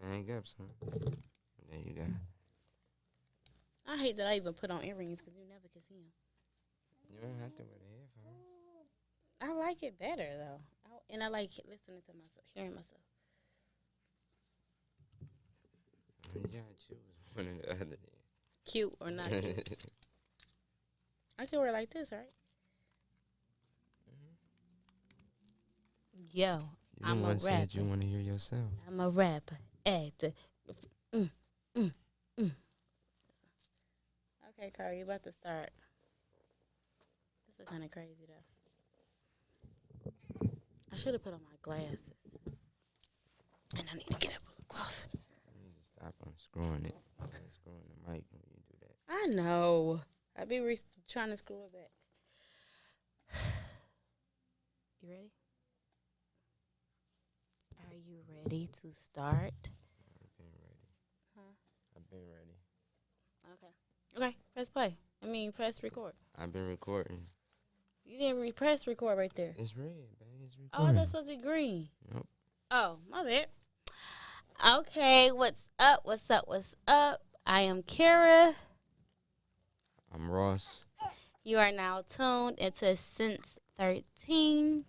Hang up, son. There you go. I hate that I even put on earrings because you never can see them. You don't have to wear the headphones. I like it better though, and I like listening to myself, hearing myself. You gotta choose one or the other. Cute or not cute? I can wear it like this, right? Yo, You I'm the a one said you rapper. want to hear yourself. I'm a rapper. Actor. Mm, mm, mm. Okay, Carl, you about to start. This is kind of crazy though. I should have put on my glasses, and I need to get up a little closer. You need to stop unscrewing it. Unscrewing the mic when you do that. I know. I be trying to screw it back. You ready? Are you ready to start? I've been ready. Huh? I've been ready. Okay. Okay. Press play. Press record. I've been recording. You didn't press record right there. It's red, man. It's Oh, recording. that's supposed to be green. Nope. Oh, my bad. Okay, what's up? What's up? What's up? I am Kara. I'm Ross. You are now tuned into Since13.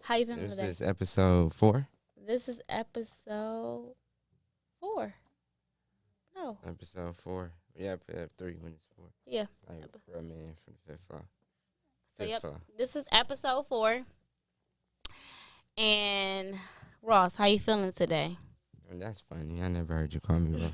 How you feeling This today? is episode 4. This is episode 4. No. Episode 4. Yeah, put up 3 when it's 4. Yeah. Like, bro, man, from the 5th floor. So, 5th yep. floor. This is episode 4. And Ross, how you feeling today? And that's funny. I never heard you call me Ross.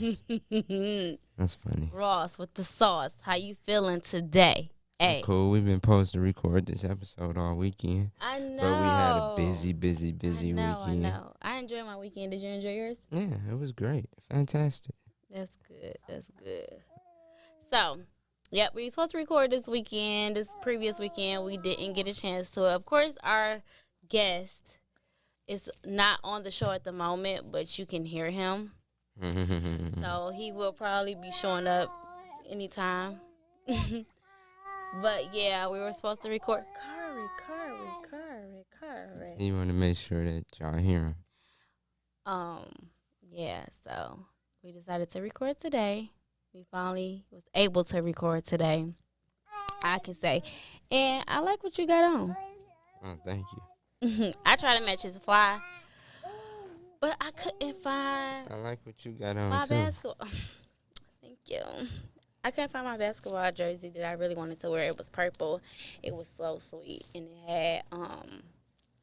That's funny. Ross with the sauce. How you feeling today? Hey. Cool. We've been supposed to record this episode all weekend. I know. But we had a busy weekend. I know. I enjoyed my weekend. Did you enjoy yours? Yeah, it was great. Fantastic. That's good. That's good. So, yep, we were supposed to record this weekend. This previous weekend, we didn't get a chance to. Of course, our guest is not on the show at the moment, but you can hear him. So he will probably be showing up anytime. But yeah, we were supposed to record. Curry. You want to make sure that y'all hear him. Yeah, so we decided to record today. We finally was able to record today, I can say. And I like what you got on. Oh, thank you. I tried to match his fly, but I couldn't find I like what you got on, my too. basketball. Thank you. I couldn't find my basketball jersey that I really wanted to wear. It was purple. It was so sweet, and it had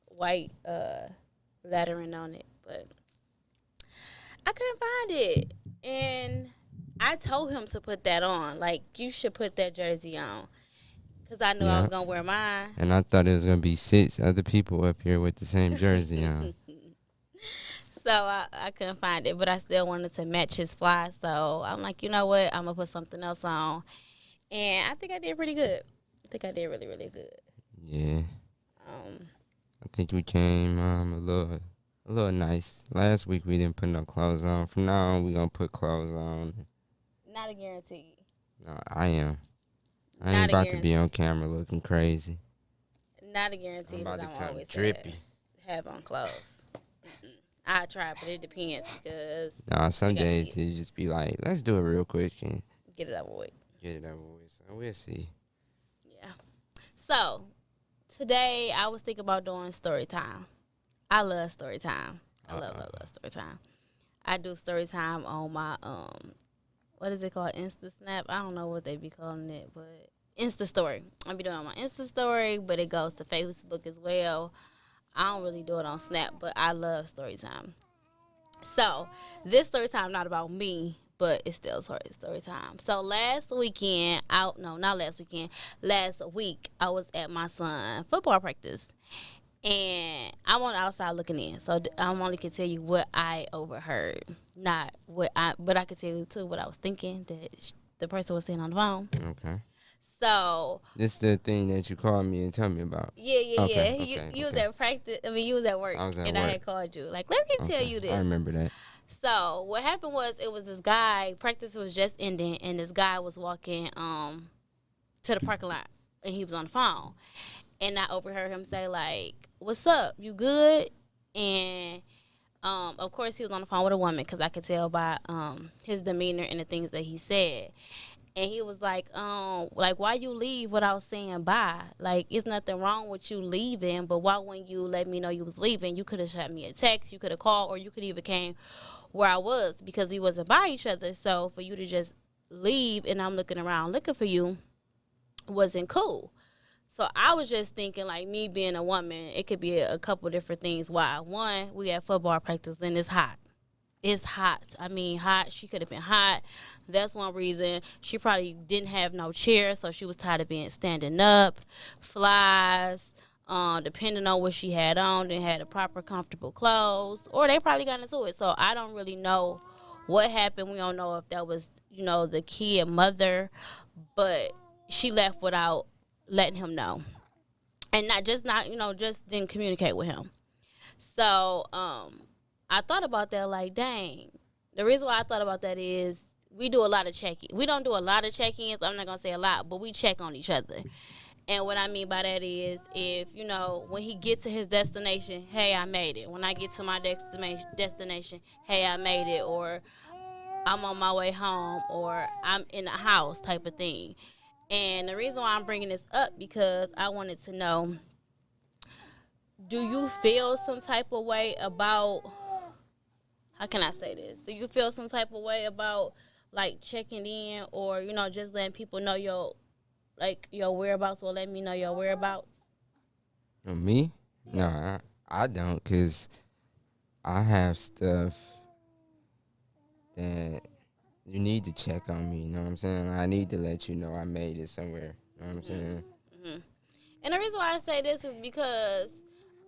white lettering on it, but I couldn't find it. And I told him to put that on. Like, you should put that jersey on, because I knew I was going to wear mine. And I thought it was going to be 6 other people up here with the same jersey on. So I couldn't find it, but I still wanted to match his fly. So I'm like, you know what? I'm going to put something else on. And I think I did pretty good. I think I did really, really good. Yeah. I think we came a little nice. Last week we didn't put no clothes on. From now on, we going to put clothes on. Not a guarantee. No, I am. I ain't about to be on camera looking crazy. Not a guarantee I'm about that to I'm come always drippy. have on clothes. I try, but it depends because Nah, some days you just be like, let's do it real quick and get it over with. Get it over with. So we'll see. Yeah. So today I was thinking about doing story time. I love story time. I love story time. I do story time on my what is it called? Insta Snap. I don't know what they be calling it, but Insta Story. I be doing it on my Insta Story, but it goes to Facebook as well. I don't really do it on Snap, but I love story time. So this story time not about me, but it's still story time. So last week, I was at my son's football practice. And I'm on the outside looking in, so I only can tell you what I overheard, not what but I could tell you too what I was thinking that the person was saying on the phone. Okay. So this is the thing that you called me and tell me about. Yeah. You was at practice. You was at work, I was at and work. I had called you. Like, let me tell you this. I remember that. So what happened was, it was this guy. Practice was just ending, and this guy was walking to the parking lot, and he was on the phone, and I overheard him say like, "What's up? You good?" And Of course, he was on the phone with a woman because I could tell by his demeanor and the things that he said. And he was like, why you leave without saying bye? Like, it's nothing wrong with you leaving, but why when you let me know you was leaving, you could have shot me a text, you could have called, or you could even came where I was because we wasn't by each other. So for you to just leave and I'm looking around looking for you wasn't cool. So I was just thinking, like, me being a woman, it could be a couple different things. Why? One, we had football practice and it's hot. It's hot. I mean, hot. She could have been hot. That's one reason. She probably didn't have no chair, so she was tired of being standing up. Flies. Depending on what she had on, didn't have the proper comfortable clothes, or they probably got into it. So I don't really know what happened. We don't know if that was, the kid mother, but she left without letting him know, and just didn't communicate with him. So I thought about that, like, dang. The reason why I thought about that is we do a lot of checking. We don't do a lot of check-ins. I'm not gonna say a lot, but we check on each other. And what I mean by that is, if when he gets to his destination, hey, I made it. When I get to my destination, hey, I made it, or I'm on my way home, or I'm in the house, type of thing. And the reason why I'm bringing this up because I wanted to know, do you feel some type of way about, how can I say this? Do you feel some type of way about, like, checking in, or just letting people know your whereabouts, or let me know your whereabouts? Me? No, Yeah. I don't, cause I have stuff that you need to check on me. You know what I'm saying? I need to let you know I made it somewhere. You know what I'm saying? Hmm. And the reason why I say this is because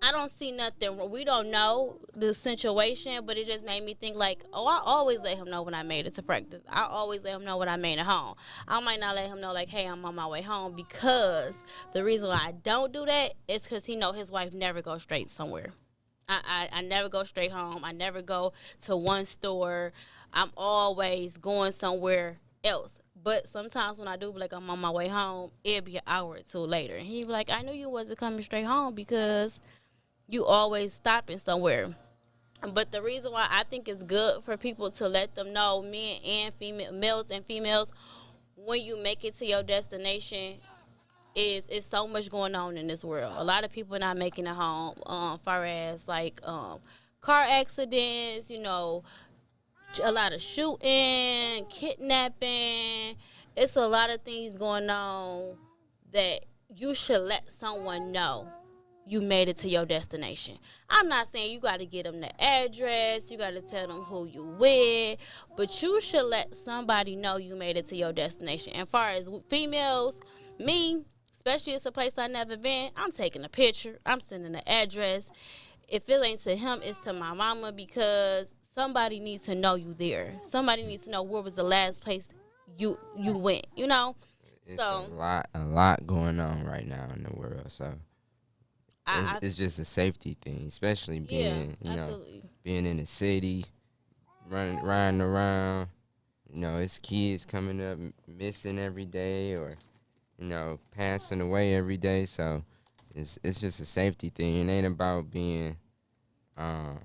I don't see nothing. We don't know the situation, but it just made me think, like, oh, I always let him know when I made it to practice. I always let him know when I made it home. I might not let him know, like, hey, I'm on my way home, because the reason why I don't do that is because he know his wife never goes straight somewhere. I never go straight home. I never go to one store. I'm always going somewhere else. But sometimes when I do, like, I'm on my way home, it'll be an hour or two later. And he be like, I knew you wasn't coming straight home because you always stopping somewhere. But the reason why I think it's good for people to let them know, men and female, males and females, when you make it to your destination, is so much going on in this world. A lot of people not making it home. Far as like car accidents, a lot of shooting, kidnapping. It's a lot of things going on that you should let someone know you made it to your destination. I'm not saying you got to get them the address, you got to tell them who you with, but you should let somebody know you made it to your destination. And far as females, me, especially it's a place I never been, I'm taking a picture, I'm sending the address. If it ain't to him, it's to my mama, because somebody needs to know you there. Somebody needs to know where was the last place you went. It's So a lot going on right now in the world. So I it's just a safety thing, especially yeah, being absolutely. being in the city, riding around. It's kids coming up missing every day, or passing away every day. So it's just a safety thing. It ain't about being um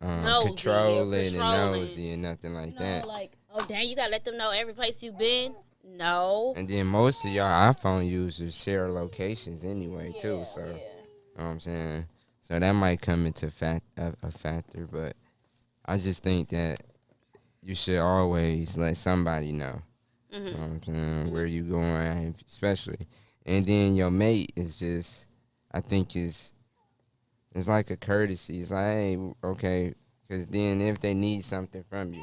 Nosy or controlling and controlling. nosy and nothing like that. Like, oh dang, you gotta let them know every place you've been. No. And then most of y'all iPhone users share locations anyway too. Yeah, So you yeah. know what I'm saying. So that might come into a factor, but I just think that you should always let somebody know. You know Mhm. what I'm saying? Where Mhm. you going, especially. And then your mate is just, I think it's like a courtesy. It's like, hey, okay, because then if they need something from you,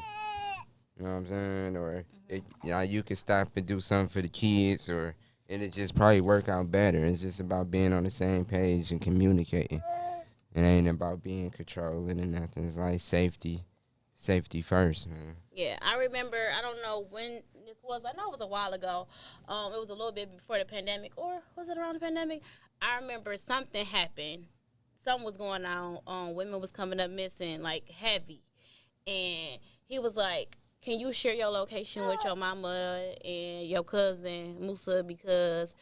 you know what I'm saying? Or you can stop and do something for the kids, or it'll just probably work out better. It's just about being on the same page and communicating. It ain't about being controlling and nothing. It's like safety first, man. Yeah, I remember. I don't know when this was. I know it was a while ago. It was a little bit before the pandemic, or was it around the pandemic? I remember something happened. Something was going on. Women was coming up missing, like, heavy, and he was like, "Can you share your location with your mama and your cousin Musa, because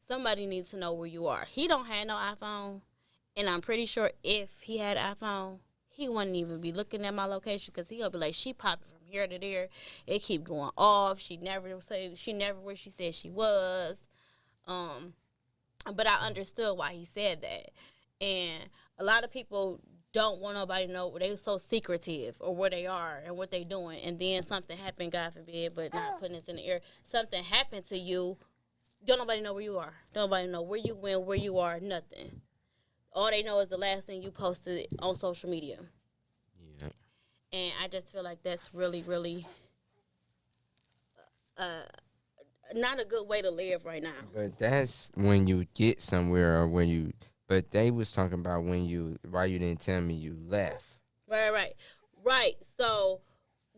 somebody needs to know where you are." He don't have no iPhone, And I'm pretty sure if he had an iPhone, he wouldn't even be looking at my location because he'll be like, she popping from here to there. It keep going off. She never where she said she was. Um, but I understood why he said that. And a lot of people don't want nobody to know they're so secretive or where they are and what they doing. And then something happened, God forbid, but not putting this in the air. Something happened to you. Don't nobody know where you are. Don't nobody know where you went, where you are, nothing. All they know is the last thing you posted on social media. Yeah. And I just feel like that's really, really uh, not a good way to live right now. But that's when you get somewhere or when you. But they was talking about when you. Why you didn't tell me you left? Right. So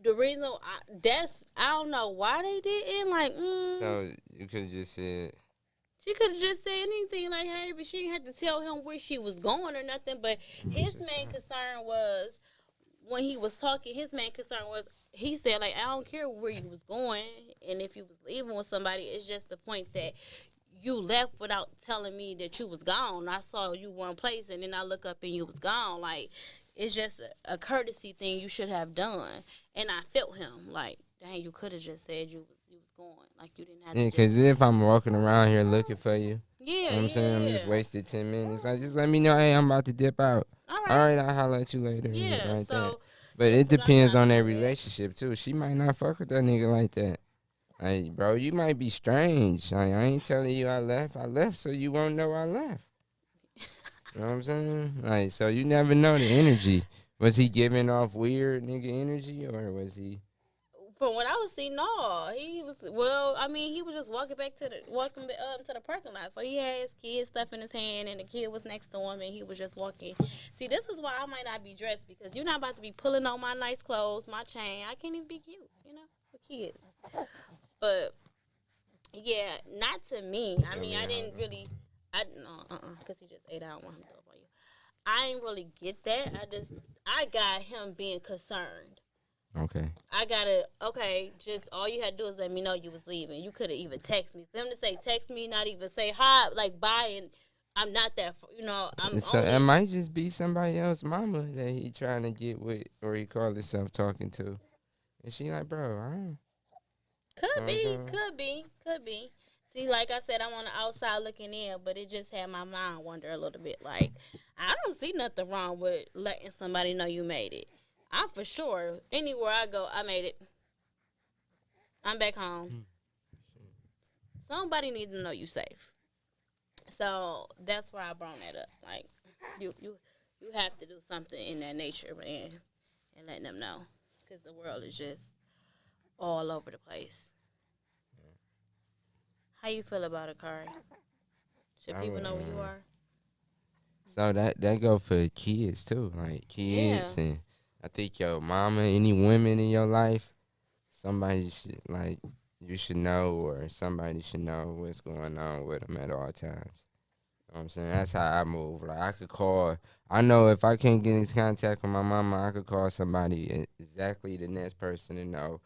the reason I don't know why they didn't like. So you could have just said. She could have just said anything like, "Hey," but she didn't have to tell him where she was going or nothing. But his main concern was when he was talking. His main concern was he said like, "I don't care where you was going, and if you was leaving with somebody, it's just the point that you left without telling me that you was gone. I saw you one place, and then I look up and you was gone. Like, it's just a courtesy thing you should have done." And I felt him like, dang, you could have just said you was going. Like, you didn't have Yeah, to because just. if I'm walking around here looking for you, Yeah, you know what I'm saying? I'm just yeah. wasted 10 minutes. Like, just let me know, hey, I'm about to dip out. All All right. right, I'll holler at you later. Yeah. Like that. So But that's it what I'm depends trying on to their look at. relationship, too. She might not fuck with that nigga like that. Like, bro, you might be strange. Like, I ain't telling you I left. I left so you won't know I left. You know what I'm saying? Like, so you never know the energy. Was he giving off weird nigga energy or was he? From what I was seeing, no, he was. Well, I mean, he was just walking to the parking lot. So he had his kid stuff in his hand, and the kid was next to him, and he was just walking. See, this is why I might not be dressed because you're not about to be pulling on my nice clothes, my chain. I can't even be cute, for kids. But yeah, not to me. I mean, I didn't really. I no, because he just ate out. I don't want him to throw up on you. I didn't really get that. I got him being concerned. Okay. I gotta just all you had to do is let me know you was leaving. You could have even text me. For him to say text me, not even say hi, like bye, and I'm not that. I'm So it only might just be somebody else's mama that he trying to get with or he called himself talking to. And she like, bro, I don't. You know could what I'm be, saying? could be. See, like I said, I'm on the outside looking in, but it just had my mind wonder a little bit. Like I don't see nothing wrong with letting somebody know you made it. I'm for sure anywhere I go, I made it. I'm back home. Somebody needs to know you safe. So that's why I brought that up. Like you have to do something in that nature, man, and letting them know because the world is just all over the place. How you feel about it, Kari? Should I people would, know where you are? so that go for kids too, like Yeah. kids and I think your mama, any women in your life, somebody should like you should know or somebody should know what's going on with them at all times. You know what I'm saying? That's how I move. Like I could call. I know if I can't get into contact with my mama, I could call somebody exactly the next person to know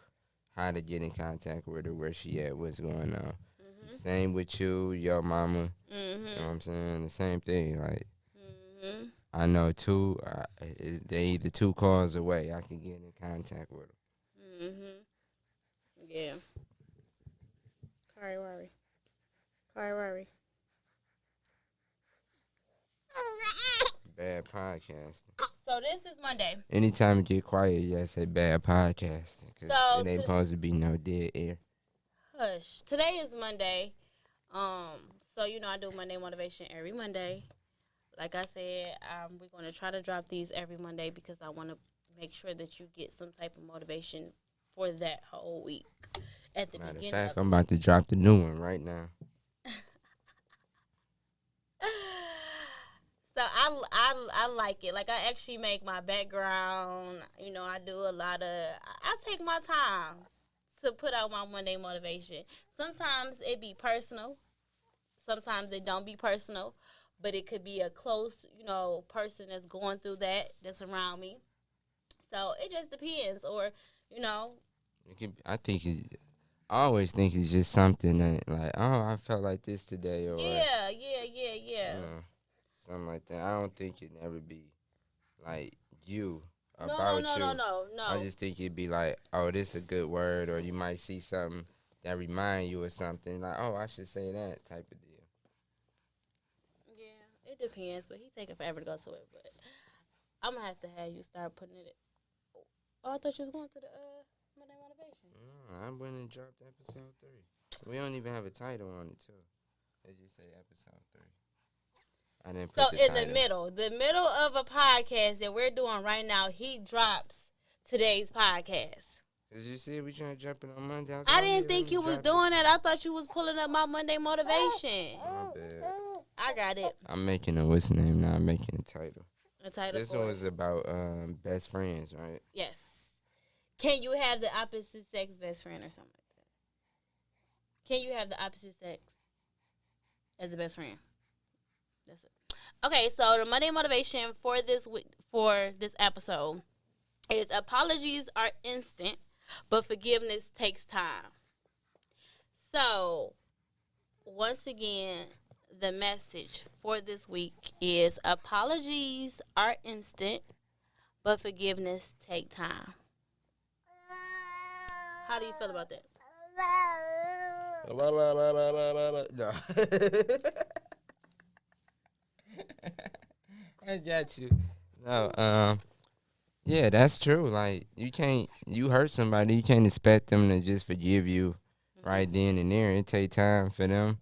how to get in contact with her, where she at, what's going on. Mhm. Same with you, your mama. You know what Mhm. I'm saying? The same thing. Like Mhm. I know two. They either two calls away. I can get in contact with them. Mhm. Yeah. Kari worry. Kari worry. Bad podcasting. So this is Monday. Anytime you get quiet, you gotta say bad podcasting because So it ain't supposed to be no dead air. hush. Today is Monday. So I do Monday motivation every Monday. Like I said, we're going to try to drop these every Monday because I want to make sure that you get some type of motivation for that whole week at the Matter of beginning fact, of I'm the about week. to drop the new one right now. So I like it. Like I actually make my background. I do a lot of. I take my time to put out my Monday motivation. Sometimes it be personal. Sometimes it don't be personal, but it could be a close, person that's going through that's around me. So it just depends, or you know, I think I always think it's just something that like, oh, I felt like this today, or yeah. you know, something like that. I don't think it'd never be like you No, no, about no, no, you. no, I no. just think it'd be like, oh, this a good word, or you might see something that remind you of something like, oh, I should say that type of deal. Yeah, it depends, but he taking forever to go to it. But I'm gonna have to have you start putting it. Oh, I thought you was going to the Monday motivation. No, I went and dropped episode 3. We don't even have a title on it too. They just say episode 3. I didn't So put the in title. the middle of a podcast that we're doing right now, he drops today's podcast. Cause you see, we trying to jump it on Monday. I was I like, oh, didn't yeah, let think me you was drop it. doing that. I thought you was pulling up my Monday motivation. My bad. I got it. I'm making a what's the name now? I'm making a title. A title This for one it. was about best friends, right? Yes. Can you have the opposite sex best friend or something like that? Can you have the opposite sex as a best friend? That's it. Okay, so the Monday motivation for this week, for this episode is apologies are instant, but forgiveness takes time. So, once again, the message for this week is apologies are instant, but forgiveness take time. How do you feel about that? No. I got you. No, yeah, that's true. Like you hurt somebody, you can't expect them to just forgive you right then and there. It take time for them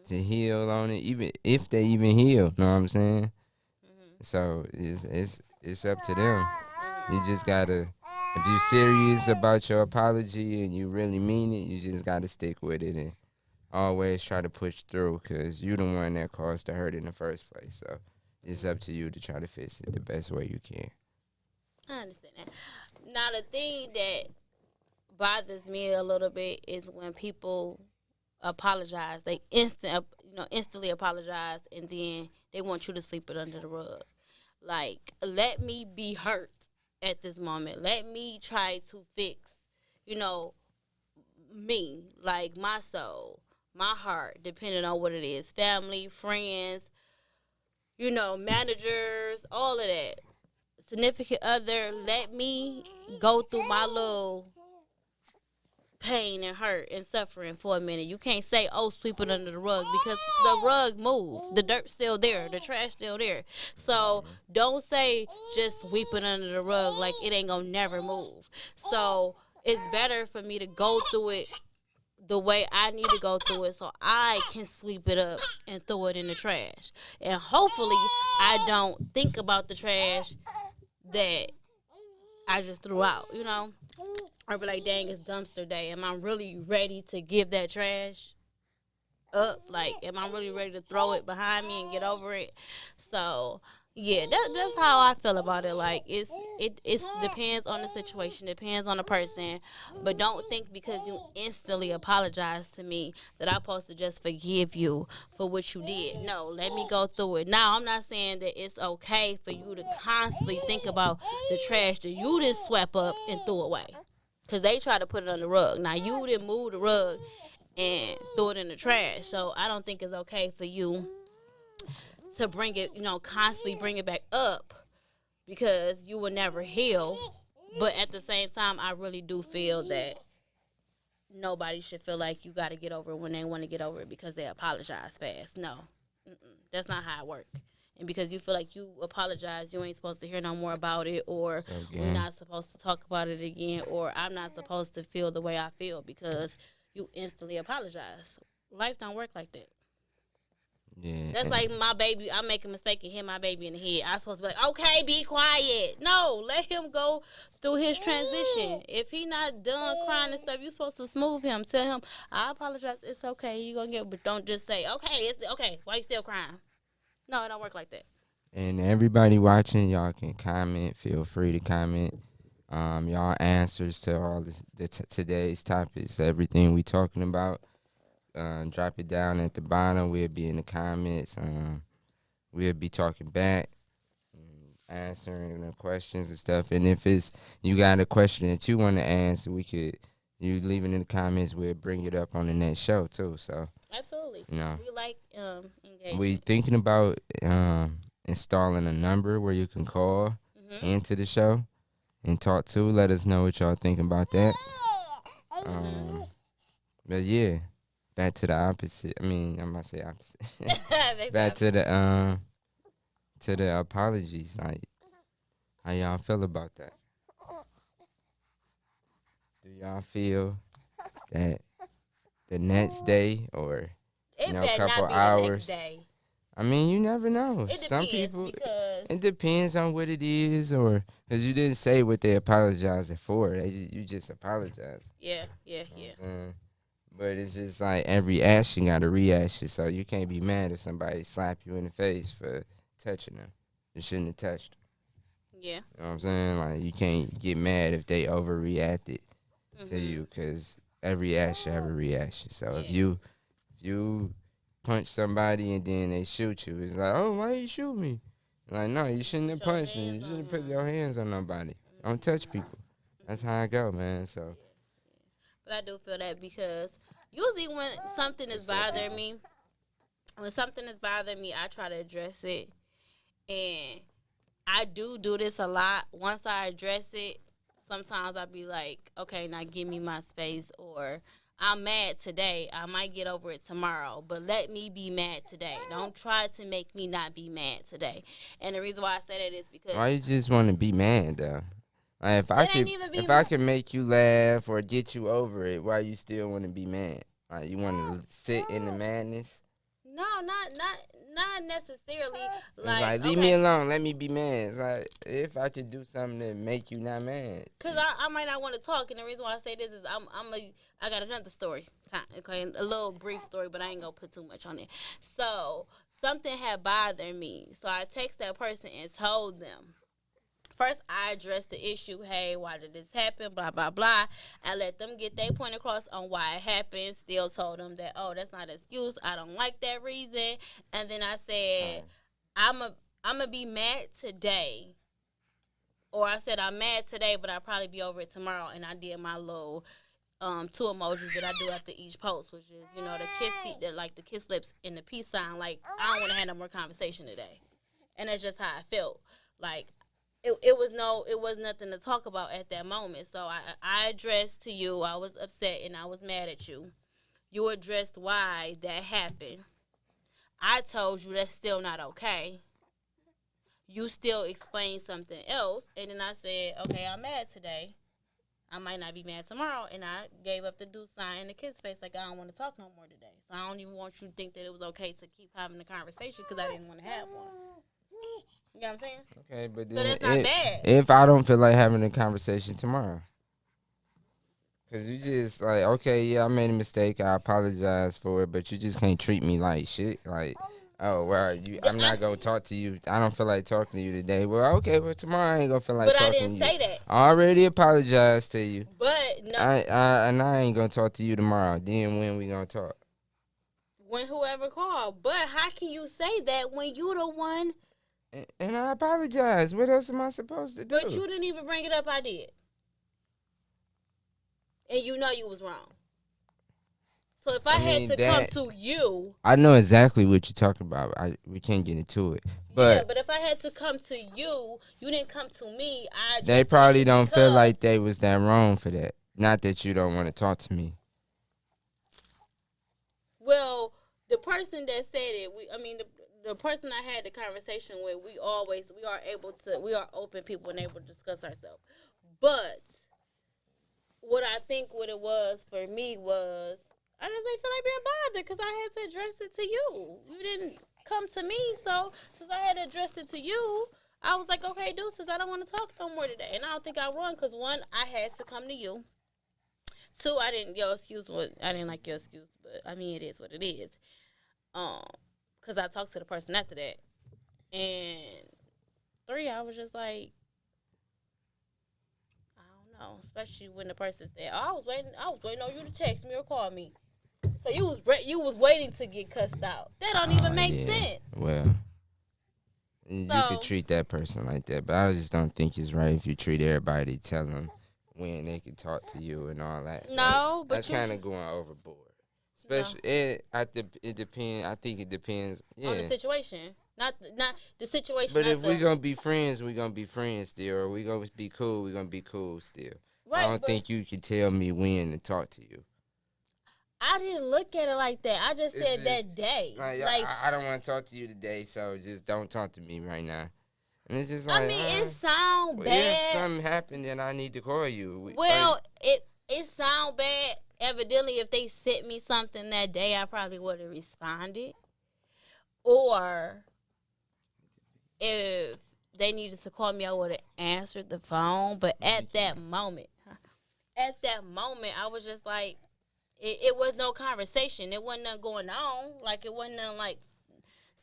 to heal on it, even if they even heal. Know what I'm saying? So it's up to them. You just gotta, if you serious about your apology and you really mean it, you just gotta stick with it and always try to push through, cause you the one that caused the hurt in the first place. So it's up to you to try to fix it the best way you can. I understand that. Now, the thing that bothers me a little bit is when people apologize. They instantly apologize, and then they want you to sleep it under the rug. Like, let me be hurt at this moment. Let me try to fix, you know, me, like my soul, my heart, depending on what it is, family, friends, managers, all of that. Significant other, let me go through my little pain and hurt and suffering for a minute. You can't say, "Oh, sweep it under the rug," because the rug moved. The dirt's still there. The trash still there. So don't say just sweep it under the rug like it ain't gonna never move. So it's better for me to go through it the way I need to go through it so I can sweep it up and throw it in the trash. And hopefully I don't think about the trash that I just threw out. Or be like, dang, it's dumpster day. Am I really ready to give that trash up? Like, am I really ready to throw it behind me and get over it? So, yeah, that's how I feel about it. Like, it depends on the situation, depends on the person. But don't think because you instantly apologize to me that I'm supposed to just forgive you for what you did. No, let me go through it. Now, I'm not saying that it's okay for you to constantly think about the trash that you just swept up and threw away. Because they try to put it on the rug. Now, you didn't move the rug and throw it in the trash. So, I don't think it's okay for you to bring it, constantly bring it back up because you will never heal. But at the same time, I really do feel that nobody should feel like you got to get over it when they want to get over it because they apologize fast. No, that's not how it works. And because you feel like you apologize, you ain't supposed to hear no more about it, or So we're again, not supposed to talk about it again, or I'm not supposed to feel the way I feel because you instantly apologize. Life don't work like that. yeah, That's like my baby. I make a mistake and hit my baby in the head. I'm supposed to be like, okay, be quiet. No, let him go through his transition. If he not done crying and stuff, you supposed to smooth him. Tell him, I apologize. It's okay. You gonna get, but don't just say, okay, it's okay. Why you still crying? No, it don't work like that. and everybody watching, y'all can comment. Feel free to comment. Y'all answers to all today's topics, everything we talking about. Drop it down at the bottom. We'll be in the comments. We'll be talking back, answering the questions and stuff. And if it's you got a question that you want to answer, you leave it in the comments. We'll bring it up on the next show too. So Absolutely. you know, We like we engagement. thinking about installing a number where you can call Mhm. into the show and talk to. Let us know what y'all think about that. Mhm. Um, but yeah, back to the opposite. I mean, I'm about to say opposite. Back to the apologies. Like, how y'all feel about that? Do y'all feel that the next day or It a better couple not be the next hours? day. I mean, you never know. It Some depends people, because it depends on what it is, or because you didn't say what they apologizing for. You just apologize. yeah, You know what yeah. I'm saying? But it's just like every action got a reaction, so you can't be mad if somebody slap you in the face for touching them. You shouldn't have touched them. Yeah. You know what I'm saying? Like, you can't get mad if they overreacted to Mhm. you, because every action have a reaction. So Yeah. if you punch somebody and then they shoot you, it's like, oh, why you shoot me? Like, no, you shouldn't have Put your punched me. hands You on shouldn't put them. your hands on nobody. Don't touch people. That's how I go, man. So But I do feel that because usually when something is what's up, bothering people? me, when something is bothering me, I try to address it. And I do this a lot. Once I address it, sometimes I'll be like, okay, now give me my space. Or I'm mad today. I might get over it tomorrow. But let me be mad today. Don't try to make me not be mad today. And the reason why I say that is because Why you just want to be mad though? Like, it ain't even be if I mad. could make you laugh or get you over it, why you still want to be mad? Like, you want to sit in the madness? No, not necessarily. It's Like, like, leave me okay, alone, let me be mad. It's like, if I could do something to make you not mad. cause I might not want to talk, and the reason why I say this is I got another story time. Okay, a little brief story, but I ain't gonna put too much on it. So something had bothered me, so I text that person and told them. First, I addressed the issue. Hey, why did this happen? Blah blah blah. I let them get their point across on why it happened. Still told them that, oh, that's not an excuse. I don't like that reason. And then I said, I'm a I'm gonna be mad today, or I said I'm mad today, but I'll probably be over it tomorrow. And I did my little two emojis that I do after each post, which is the kiss, like the kiss lips and the peace sign. Like, I don't want to have no more conversation today, and that's just how I felt. Like, it was nothing to talk about at that moment. So I addressed to you. I was upset and I was mad at you. You addressed why that happened. I told you that's still not okay. You still explained something else, and then I said, okay, I'm mad today. I might not be mad tomorrow, and I gave up the do sign and the kiss face, like I don't want to talk no more today. So I don't even want you to think that it was okay to keep having the conversation because I didn't want to have one. You know what I'm saying? Okay, but So then that's not bad. if I don't feel like having a conversation tomorrow, because you just like, okay, yeah, I made a mistake, I apologize for it, but you just can't treat me like shit. Like, oh, well, I'm I, not gonna talk to you. I don't feel like talking to you today. Well, okay, well, tomorrow I ain't gonna feel like but I talking didn't to you. say that. I already apologized to you. But no, And I ain't gonna talk to you tomorrow. Then when we gonna talk? when whoever called. But how can you say that when you the one? And I apologize. What else am I supposed to But do? you didn't even bring it up. I did, and you know you was wrong. So if I I had mean to come that to you, I know exactly what you're talking about. We can't get into it, yeah. but But if I had to come to you, you didn't come to me. I they addressed the probably issue don't feel because, like they was that wrong for that. Not that you don't want to talk to me. well, the person that said it, the person I had the conversation with, we are open people and able to discuss ourselves. But what it was for me was I just didn't feel like being bothered because I had to address it to you. You didn't come to me, so since I had to address it to you, I was like, okay, deuces, I don't want to talk no more today. And I don't think I won because one, I had to come to you. Two, I didn't like your excuse, but I mean, it is what it is. Um, because I talked to the person after that, and three, I was just like, I don't know, especially when the person said, "Oh, I was waiting on you to text me or call me." So you was waiting to get cussed out. That don't even make Yeah. sense. Well, you could So treat that person like that, but I just don't think it's right if you treat everybody, tell them when they can talk to you and all that. Like, no, but that's you kind of going overboard. no Especially, it depends. I think it depends. on the Yeah. situation. Not the situation. But Not if we the gonna be friends, we gonna be friends still. Or we gonna be cool, we gonna be cool still. I right. don't But think you can tell me when to talk to you. I didn't look at it like that. I just It's said just that day. like Like I don't want to talk to you today, so just don't talk to me right now. And it's just I like, mean, it sound well, if bad. something happened, then I need to call you. Like, Well, it sound bad. Evidently, if they sent me something that day, I probably would have responded. Or if they needed to call me, I would have answered the phone. But at that moment, I was just like, it was no conversation. It wasn't nothing going on. Like it wasn't nothing like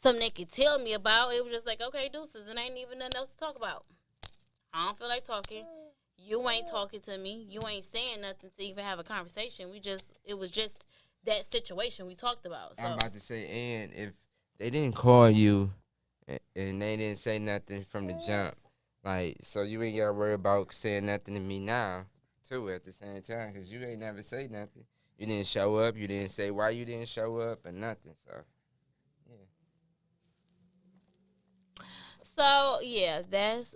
something they could tell me about. It was just like, okay, deuces, and ain't even nothing else to talk about. I don't feel like talking. You ain't talking to me. You ain't saying nothing to even have a conversation. It was just that situation we talked about. I'm So about to say, and if they didn't call you and they didn't say nothing from the jump, like, so you ain't gotta worry about saying nothing to me now, too, at the same time, because you ain't never say nothing. You didn't show up. You didn't say why you didn't show up or nothing. So, so yeah, that's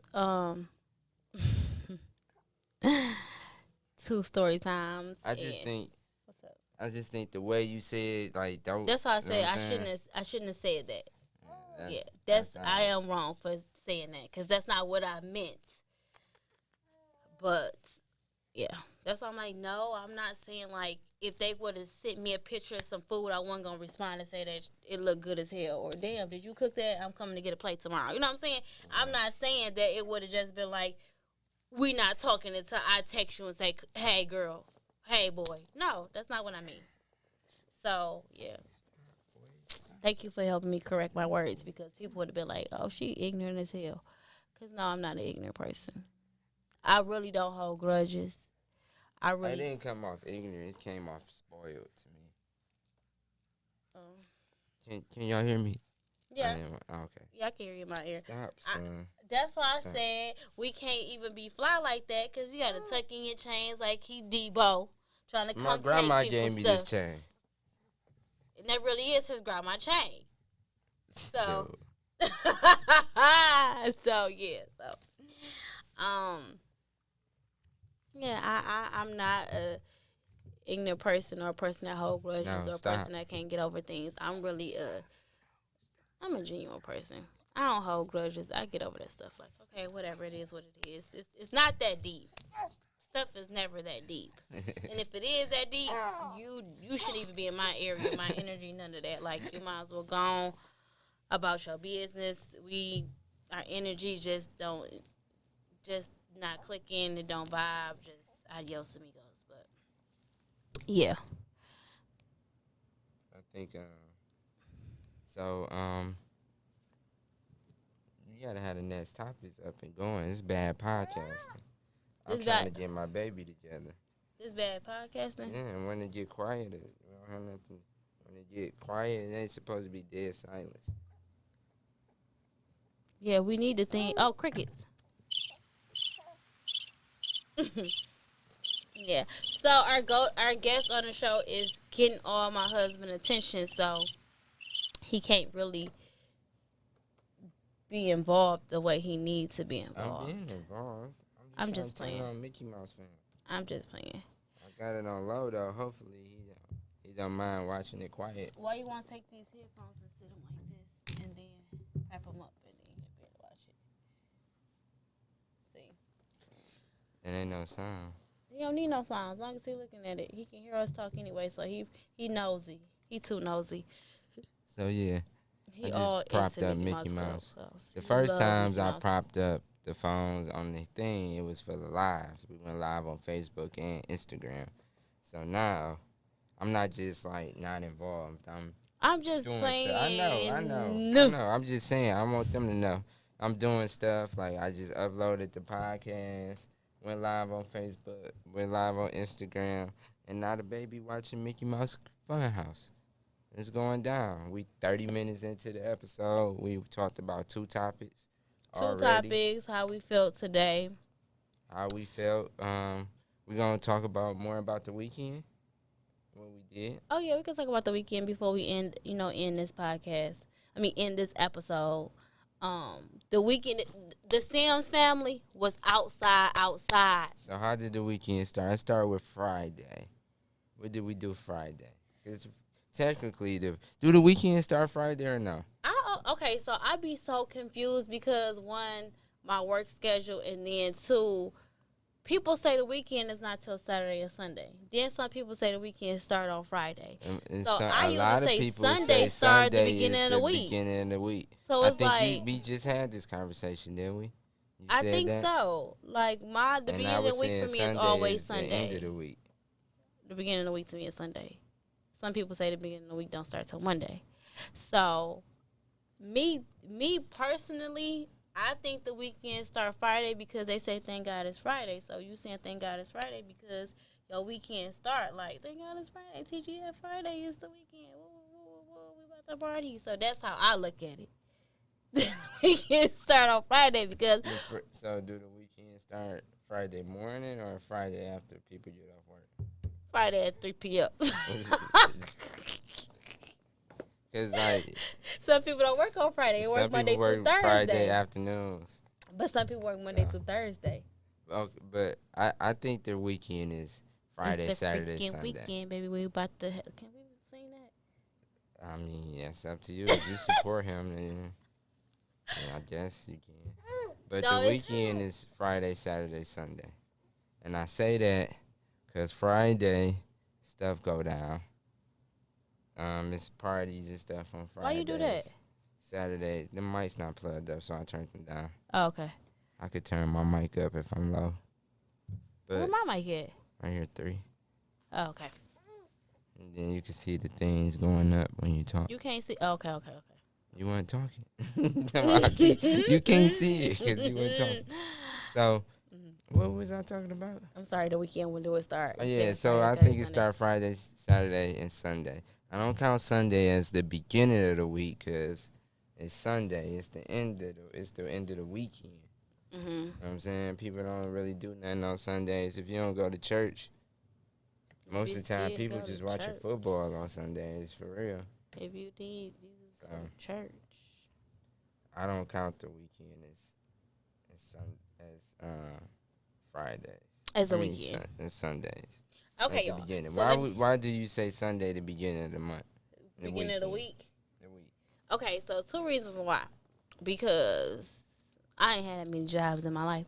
two story times I just and think, what's up? I just think the way you said, like, don't, That's how I you know what said I'm saying? I shouldn't have said that. Yeah, That's that's I am wrong for saying that because that's not what I meant. But yeah, that's why I'm like, no, I'm not saying like if they would have sent me a picture of some food, I wasn't gonna respond and say that it looked good as hell or damn, did you cook that? I'm coming to get a plate tomorrow. You know what I'm saying? I'm not saying that it would have just been like we not talking until I text you and say, hey girl, hey boy. No, that's not what I mean. So yeah. Thank you for helping me correct my words because people would have been like, oh, she ignorant as hell. Because no, I'm not an ignorant person. I really don't hold grudges. I It really. didn't come off ignorant. It came off spoiled to me. Um, Can y'all hear me? yeah. Okay. Yeah, I can hear you in my ear. Stop, I, son. that's why I Stop. said we can't even be fly like that because you got to tuck in your chains like he Debo trying to My come take grandma people's gave me this stuff. chain. And that really is his grandma chain. So. Dude. So, yeah. Um, yeah, I'm not a ignorant person or a person that hold grudges No, or a stop. person that can't get over things. I'm a genuine person. I don't hold grudges. I get over that stuff. Like, okay, whatever it is, what it is. It's not that deep. Stuff is never that deep. And if it is that deep, you shouldn't even be in my area, my energy, none of that. Like, you might as well go on about your business. Our energy just not clicking. It don't vibe. Just adios amigos. But yeah. I think so. You gotta have the next topics up and going. It's bad podcasting. I'm This trying bad. to get my baby together. This bad podcasting. Yeah, and when it get quiet, we don't have nothing. When it get quiet, it ain't supposed to be dead silence. Yeah, we need to think. Oh, crickets. Yeah. So our guest on the show is getting all my husband's attention, so he can't really be involved the way he needs to be I'm involved. being involved. I'm I'm just trying just to turn playing. on Mickey Mouse fan. I'm just playing. I got it on low though. Hopefully he don't mind watching it quiet. Why you want to take these headphones and sit them like this, and then wrap them up, and then you'll be able to watch it. See, It ain't no sound. he don't need no sound as long as he looking at it. He can hear us talk anyway, so he nosy. He too nosy. So yeah, I He all just propped into up Mickey Mickey Mouse Mouse. Clubhouse. The He first love times Mickey I Mouse. propped up the phones on the thing, it was for the lives. We went live on Facebook and Instagram. So now I'm not just like not involved. I'm I'm just doing stuff. playing. I know. I'm just saying. I want them to know I'm doing stuff. Like I just uploaded the podcast, went live on Facebook, went live on Instagram, and now the baby watching Mickey Mouse Funhouse. It's going down. We 30 minutes into the episode. We talked about two topics Two already. topics: how we felt today. How we felt. We're gonna talk about more about the weekend. What we did. Oh yeah, we can talk about the weekend before we end. End this podcast. in this episode, the weekend, the Sims family was outside. So how did the weekend start? I started with Friday. What did we do Friday? Because technically, do the weekend start Friday or no? Okay, so I be so confused because one, my work schedule, and then two, people say the weekend is not till Saturday or Sunday. Then some people say the weekend start on Friday. And So so, I a lot usually of say people Sunday say start at the Sunday beginning is of the the week. beginning of the week. So I it's think like we just had this conversation, didn't we? You I said think that, so. Like the and beginning I of the was week for saying me is Sunday always is the end Sunday. of the week. The beginning of the week to me is Sunday. Some people say the beginning of the week don't start till Monday. So me personally, I think the weekend start Friday because they say thank God it's Friday. So you saying thank God it's Friday because your weekend start like thank God it's Friday. TGF Friday is the weekend. Woo, woo, woo, woo, we about to party. So that's how I look at it. The weekend start on Friday because So do the weekend start Friday morning or Friday after people get off work? Friday at 3 p.m. Because like Some people don't work on Friday. They some work Monday people through work Friday Thursday. afternoons. But some people work Monday So, through Thursday. okay, but I think the weekend is Friday, It's the Saturday, freaking Sunday. weekend, baby. We about to. Can we sing that? I mean, yeah, it's up to you. If you support him, then yeah, I guess you can. But No, the weekend is Friday, Saturday, Sunday. And I say that because Friday, stuff go down. It's parties and stuff on Fridays. Why you do that? Saturday, the mic's not plugged up, so I turned them down. Oh, okay. I could turn my mic up if I'm low. Where But my mic at? right here, 3. Oh, okay. And then you can see the things going up when you talk. You can't see. Oh, okay. You weren't talking. No, you can't see it because you weren't talking. So, what was I talking about? I'm sorry. The weekend. When do it start? Oh, You yeah, said so Friday, I Saturday, think it Sunday. start Friday, Saturday, and Sunday. I don't count Sunday as the beginning of the week because it's Sunday. It's the end of the weekend. Mm-hmm. You know what I'm saying? People don't really do nothing on Sundays. If you don't go to church, most of the time people just watching football on Sundays, for real. If you need, you just go to church. I don't count the weekend as Fridays. As a weekend. As Sundays. Okay, That's the y'all. beginning. So Why do you say Sunday the beginning of the month? beginning of the week. The week. Okay, so 2 reasons why. Because I ain't had that many jobs in my life.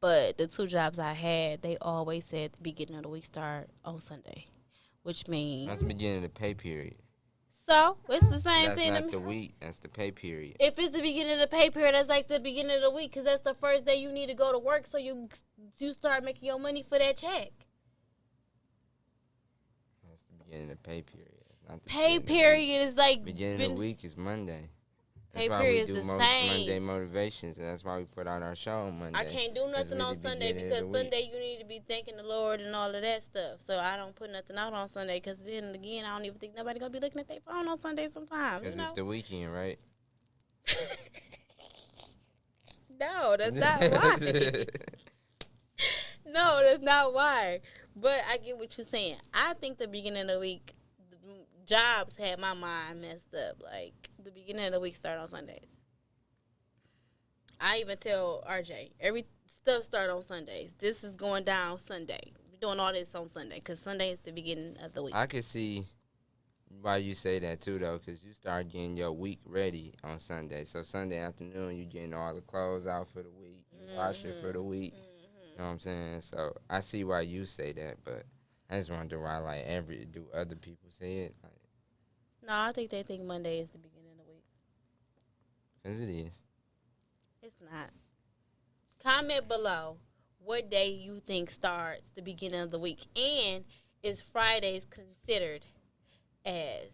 But the 2 jobs I had, they always said the beginning of the week start on Sunday. Which means That's the beginning of the pay period. so it's the same That's thing to not me. the week. That's the pay period. If it's the beginning of the pay period, that's like the beginning of the week because that's the first day you need to go to work, so you start making your money for that check. That's the beginning of the pay period. It's not the Pay beginning of the period is like week. Beginning of the week is Monday. That's Pay why we period do is the same. Monday motivations, and that's why we put out our show on Monday. I can't do nothing on Sunday because Sunday you need to be thanking the Lord and all of that stuff. So I don't put nothing out on Sunday because then again I don't even think nobody gonna be looking at their phone on Sunday sometimes. Because it's the weekend, right? No, that's not why. No, that's not why. But I get what you're saying. I think the beginning of the week, the jobs had my mind messed up. Like the beginning of the week start on Sundays. I even tell RJ every stuff start on Sundays. This is going down Sunday. We're doing all this on Sunday because Sunday is the beginning of the week. I can see why you say that too, though, because you start getting your week ready on Sunday. So Sunday afternoon, you getting all the clothes out for the week, you wash it for the week. You know what I'm saying? So I see why you say that, but I just wonder why, like, do other people say it? Like, No, I think they think Monday is the beginning of the week. because it is. It's not. Comment below what day you think starts the beginning of the week, and is Fridays considered as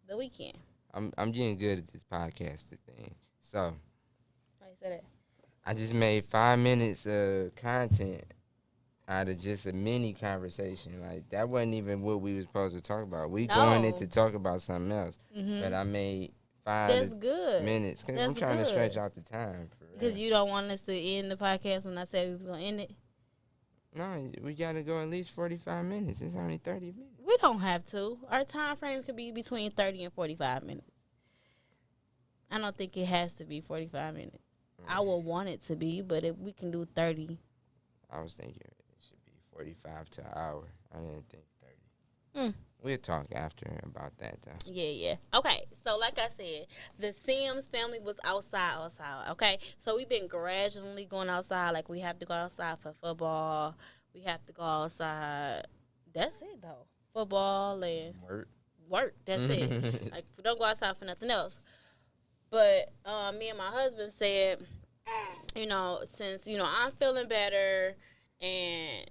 the weekend? I'm getting good at this podcasting thing. So Why you say that? I just made 5 minutes of content out of just a mini conversation. Like, that wasn't even what we was supposed to talk about. We going in to talk about something else. But I made 5 minutes. Cause I'm trying to stretch out the time. For real. Because you don't want us to end the podcast when I said we was going to end it? No, we got to go at least 45 minutes. It's only 30 minutes. We don't have to. Our time frame could be between 30 and 45 minutes. I don't think it has to be 45 minutes. I Mm, would want it to be, but if we can do 30. I was thinking it should be 45 to an hour. I didn't think 30. Mm. We'll talk after about that though. Yeah, yeah. Okay, so like I said, the Sims family was outside. Okay, so we've been gradually going outside. Like we have to go outside for football. We have to go outside. That's it though. Football and Work. work. That's it. Like we don't go outside for nothing else. But me and my husband said, since I'm feeling better and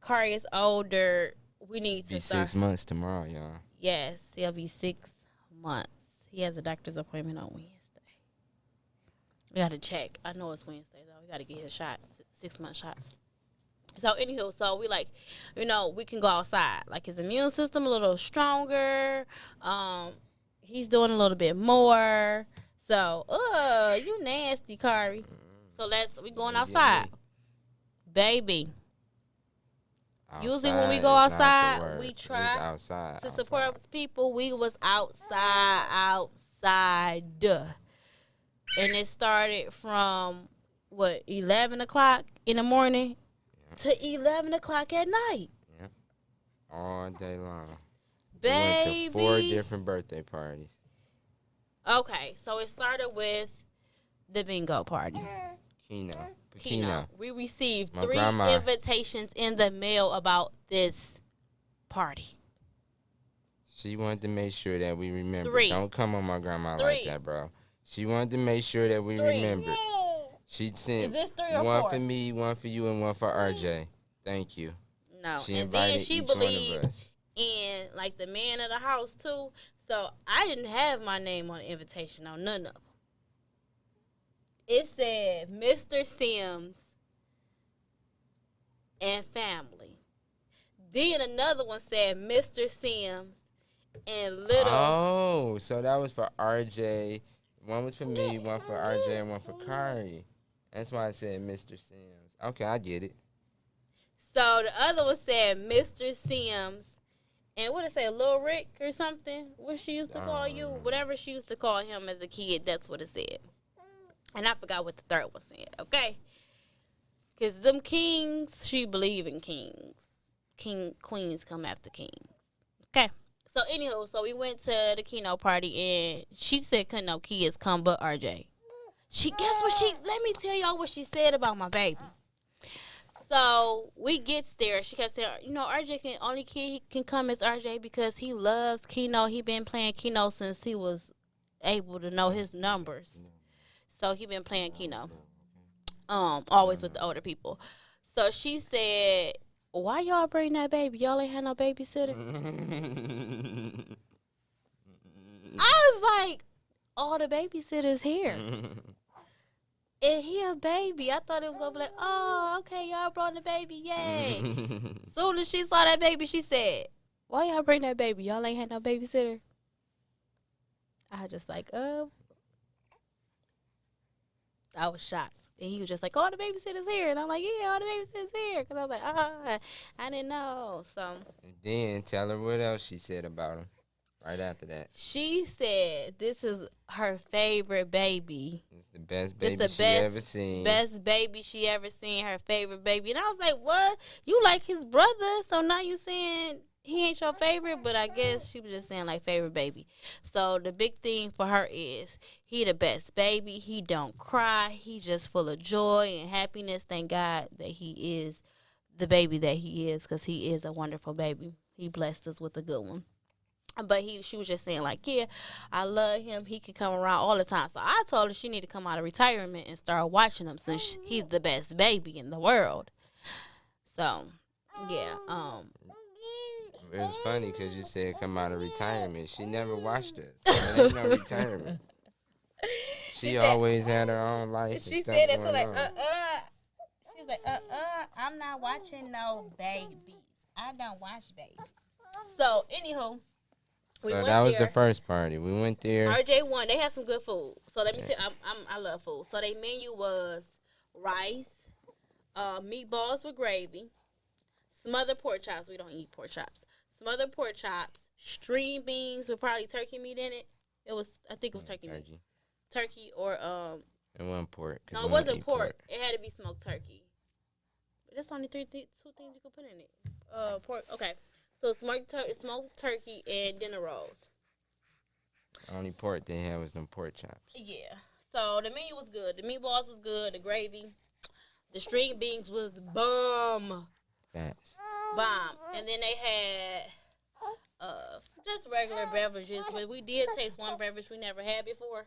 Kari is older, we need Be to start. 6 months tomorrow, y'all. Yes, he'll be 6 months. He has a doctor's appointment on Wednesday. We got to check. I know it's Wednesday though. We got to get his shots, 6 month shots. So anywho, so we like, we can go outside. Like his immune system a little stronger. He's doing a little bit more. So, you nasty, Kari. So we going Don't get outside, me. baby. Usually when we Outside go is not the outside, word. we It's try outside. to Outside. support people. We was outside, and it started from 11 o'clock in the morning to 11 o'clock at night. Yeah. All day long. We went to 4 Baby. different birthday parties. Okay, so it started with the bingo party. Keno. Keno. We received My 3 grandma. invitations in the mail about this party. She wanted to make sure that we remember. 3. Don't come on my grandma 3. like that, bro. She wanted to make sure that we 3. remember. She Is sent this 3 or one 4? for me, one for you, and one for RJ. Thank you. No. She And then invited she each one of believed us. in like the man of the house too. So I didn't have my name on the invitation on none of them. It said Mr. Sims and family. Then another one said Mr. Sims and little. Oh, so that was for RJ. One was for me, one for RJ, and one for Kari. That's why I said Mr. Sims. Okay, I get it. So the other one said Mr. Sims and what did it say, Lil Rick or something? What she used to call you? Whatever she used to call him as a kid, that's what it said. And I forgot what the third one said, okay? Because them kings, she believe in kings. Queens come after kings. Okay. So, anywho, so we went to the Keno party, and she said couldn't no kids come but RJ. Let me tell y'all what she said about my baby. So, we gets there. She kept saying, RJ only kid he can come is RJ because he loves Keno. He been playing Keno since he was able to know his numbers. So, he been playing Keno. Always with the older people. So, she said, why y'all bring that baby? Y'all ain't had no babysitter? I was like, all the babysitters here. And he a baby. I thought it was going to be like, oh, okay, y'all brought the baby. Yay. Soon as she saw that baby, she said, why y'all bring that baby? Y'all ain't had no babysitter? I was just like, I was shocked. And he was just like, all the babysitter's here. And I'm like, yeah, all the babysitter's here. Because I was like, I didn't know. So And then tell her what else she said about him right after that. she said this is her favorite baby. It's the best baby It's the she ever seen. best baby she ever seen, her favorite baby. And I was like, what? You like his brother, so now you saying he ain't your favorite? But I guess she was just saying like favorite baby. So the big thing for her is he the best baby. He don't cry. He just full of joy and happiness. Thank God that he is the baby that he is, because he is a wonderful baby. He blessed us with a good one. But she was just saying like, yeah, I love him. He can come around all the time. So I told her she need to come out of retirement and start watching him since he's the best baby in the world. So, yeah. It was funny because you said come out of retirement. She never watched us. So it ain't no retirement. She always had her own life. And She stuff said it to going like, on. She was like, I'm not watching no babies. I don't watch babies. So, anywho. So that was the first party. We went there. RJ won. They had some good food. So let me tell you, I love food. So their menu was rice, meatballs with gravy, smothered pork chops. We don't eat pork chops. Smothered pork chops, string beans with probably turkey meat in it. I think it was turkey meat. turkey or It wasn't pork, cause no, we it don't wasn't eat pork. pork. It had to be smoked turkey. But that's only two things you can put in it. Pork. Okay, so smoked turkey and dinner rolls. Only pork they had was them pork chops. Yeah. So the menu was good. The meatballs was good. The gravy, the string beans was Facts. bomb. And then they had just regular beverages, but we did taste one beverage we never had before.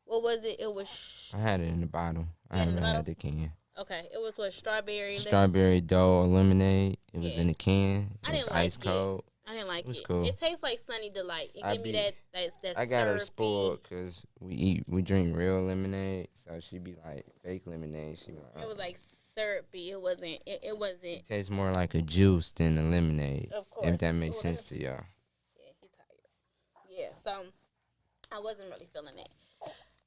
What was it? It was I had it in the bottle. I you had it in haven't the bottle. had the can. Okay, it was what strawberry lemon. Strawberry Dole lemonade. It was Yeah, in a can. I It was didn't ice like it. cold. I didn't It like was it. cool. It tastes like Sunny Delight. It I gave me be that I got her syrupy. spoiled because we drink real lemonade, so she be like fake lemonade. She be like, It was like syrupy. It wasn't. It wasn't. it tastes more like a juice than a lemonade. Of course. If that makes Ooh, sense to y'all. yeah, he tired. Yeah, so I wasn't really feeling it.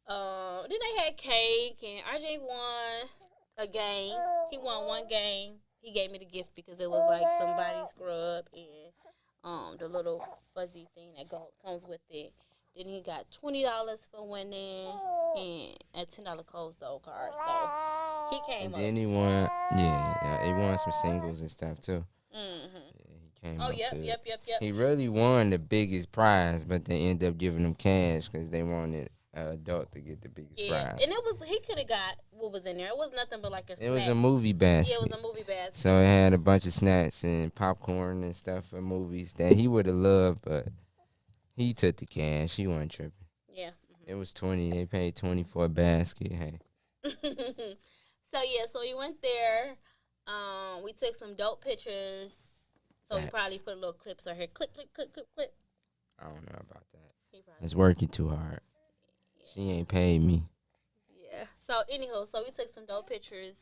Then they had cake, and RJ won a game. He won one game. He gave me the gift because it was like somebody's scrub and the little fuzzy thing that comes with it. Then he got $20 for winning and a $10 Cold Stone card. So he came And up. then he won, yeah, he won some singles and stuff too. Mm-hmm. Yeah, he came Oh, up yep, good. yep. He really won the biggest prize, but they end up giving him cash because they wanted an adult to get the biggest Yeah, prize. and it was he could have got what was in there. It was nothing but like a snack. It was a movie basket. Yeah, it was a movie basket. So it had a bunch of snacks and popcorn and stuff for movies that he would have loved, but he took the cash. He wasn't tripping. Yeah. It was 20. They paid 20 for a basket. Hey. So yeah, so we went there. We took some dope pictures. So we probably put a little clips on here. Clip. I don't know about that. He probably It's working too hard. She ain't paid me. Yeah. So anyhow, so we took some dope pictures.